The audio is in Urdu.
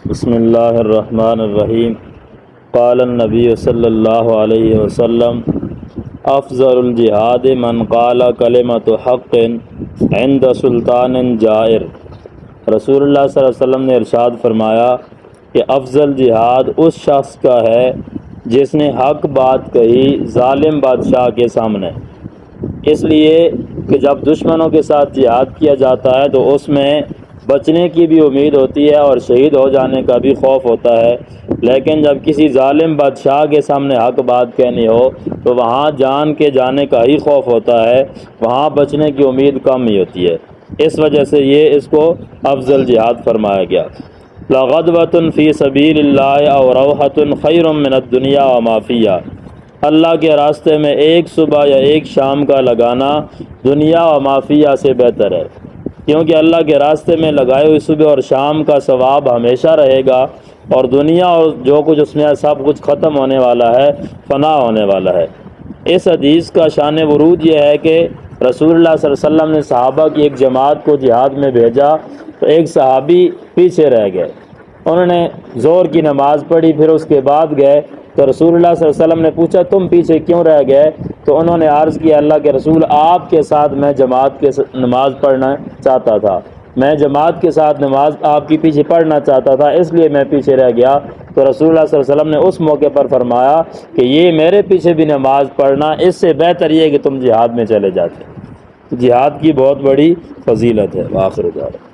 بسم اللہ الرحمن الرحیم۔ قال النبی صلی اللہ علیہ وسلم افضل الجہاد من قال کلمۃ حق عند سلطان جائر۔ رسول اللہ صلی اللہ علیہ وسلم نے ارشاد فرمایا کہ افضل جہاد اس شخص کا ہے جس نے حق بات کہی ظالم بادشاہ کے سامنے۔ اس لیے کہ جب دشمنوں کے ساتھ جہاد کیا جاتا ہے تو اس میں بچنے کی بھی امید ہوتی ہے اور شہید ہو جانے کا بھی خوف ہوتا ہے، لیکن جب کسی ظالم بادشاہ کے سامنے حق بات کہنی ہو تو وہاں جان کے جانے کا ہی خوف ہوتا ہے، وہاں بچنے کی امید کم ہی ہوتی ہے۔ اس وجہ سے یہ اس کو افضل جہاد فرمایا گیا۔ لغدوۃ فی سبیل اللہ او روحۃ خیر من الدنیا وما فیہا۔ اللہ کے راستے میں ایک صبح یا ایک شام کا لگانا دنیا و ما فیہا سے بہتر ہے، کیونکہ اللہ کے راستے میں لگائے ہوئی صبح اور شام کا ثواب ہمیشہ رہے گا، اور دنیا اور جو کچھ اس میں ہے سب کچھ ختم ہونے والا ہے، فنا ہونے والا ہے۔ اس حدیث کا شان ورود یہ ہے کہ رسول اللہ صلی اللہ علیہ وسلم نے صحابہ کی ایک جماعت کو جہاد میں بھیجا تو ایک صحابی پیچھے رہ گئے۔ انہوں نے ظہر کی نماز پڑھی، پھر اس کے بعد گئے تو رسول اللہ صلی اللہ علیہ وسلم نے پوچھا تم پیچھے کیوں رہ گئے؟ تو انہوں نے عرض کیا اللہ کے رسول آپ کے ساتھ میں جماعت کے نماز پڑھنا چاہتا تھا، میں جماعت کے ساتھ نماز آپ کی پیچھے پڑھنا چاہتا تھا، اس لیے میں پیچھے رہ گیا۔ تو رسول اللہ صلی اللہ علیہ وسلم نے اس موقع پر فرمایا کہ یہ میرے پیچھے بھی نماز پڑھنا اس سے بہتر یہ کہ تم جہاد میں چلے جاتے۔ جہاد کی بہت بڑی فضیلت ہے۔ وآخر دعوانا